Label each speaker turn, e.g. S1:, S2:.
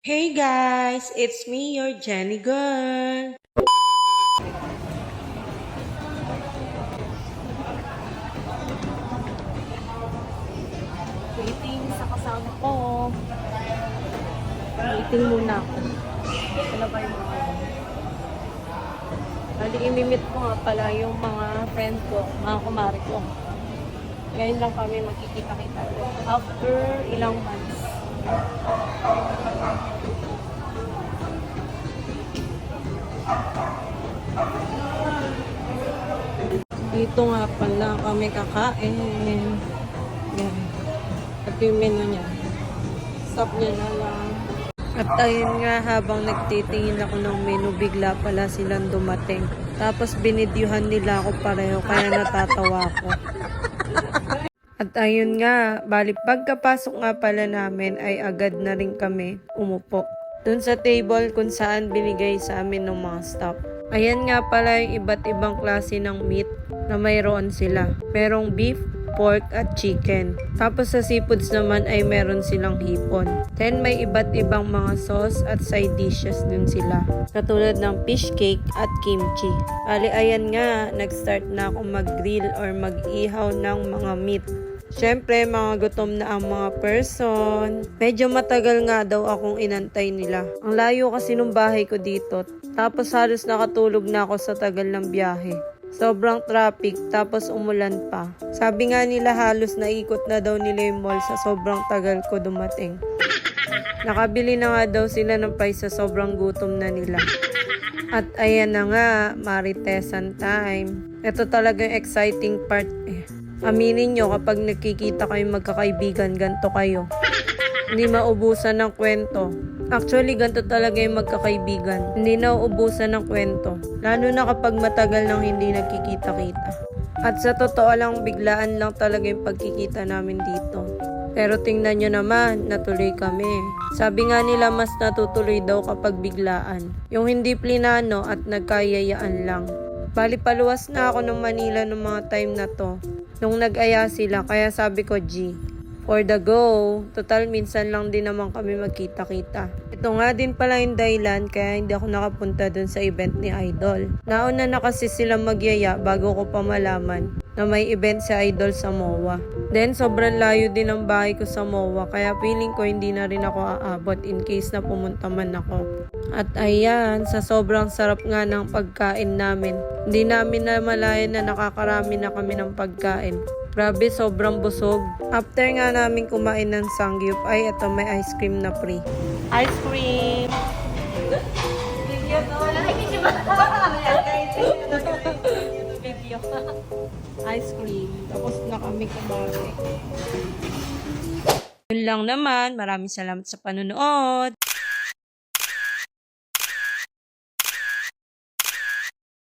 S1: Hey guys, it's me, your Jenny girl.
S2: Waiting sa kasama ko. Waiting muna ako. Wala ba yung mga Bali, imimit ko nga pala yung mga friend ko, mga kumari ko. Ngayon lang kami magkikita-kita. After ilang months. Dito nga pala kami kakain. Yan. At yung menu niya. Stop niya na lang. At ayun nga, habang nagtitingin ako ng menu, bigla pala silang dumating. Tapos binidyuhan nila ako pareho, kaya natatawa ako. At ayun nga, bali pagkapasok nga pala namin ay agad na rin kami umupo. Dun sa table kung saan binigay sa amin ng mga staff. Ayan nga pala yung iba't ibang klase ng meat na mayroon sila. Merong beef, pork at chicken. Tapos sa seafoods naman ay meron silang hipon. Then may iba't ibang mga sauce at side dishes din sila. Katulad ng fish cake at kimchi. Bali ayan nga, nag-start na ako mag-grill or mag-ihaw ng mga meat. Siyempre, mga gutom na ang mga person. Medyo matagal nga daw akong inantay nila. Ang layo kasi nung bahay ko dito. Tapos halos nakatulog na ako sa tagal ng biyahe. Sobrang traffic, tapos umulan pa. Sabi nga nila halos naikot na daw nila yung mall sa sobrang tagal ko dumating. Nakabili na nga daw sila ng price sa sobrang gutom na nila. At ayan na nga, Maritesan time. Ito talaga yung exciting part eh. Aminin nyo, kapag nakikita kayong magkakaibigan, ganto kayo. Hindi maubusan ng kwento. Actually, ganito talaga yung magkakaibigan. Hindi na uubusan ng kwento. Lalo na kapag matagal nang hindi nagkikita-kita. At sa totoo lang, biglaan lang talaga yung pagkikita namin dito. Pero tingnan nyo naman, natuloy kami. Sabi nga nila mas natutuloy daw kapag biglaan. Yung hindi plinano at nagkayayaan lang. Bali paluwas na ako ng Manila ng mga time na to. Nung nag-aya sila, kaya sabi ko, G, for the go. Total, minsan lang din naman kami magkita-kita. Ito nga din pala yung dahilan kaya hindi ako nakapunta dun sa event ni Idol. Nauna na kasi sila magyaya bago ko pa malaman na may event si Idol sa MOA. Then, sobrang layo din ang bahay ko sa MOA kaya feeling ko hindi na rin ako aabot in case na pumunta man ako. At ayan, sa sobrang sarap nga ng pagkain namin. Hindi namin namalayan na nakakarami na kami ng pagkain. Grabe, sobrang busog. After nga namin kumain ng sangyup, ay ito may ice cream na free. Ice cream! Ice cream. Tapos na kami kumain. Yun lang naman. Maraming salamat sa panonood.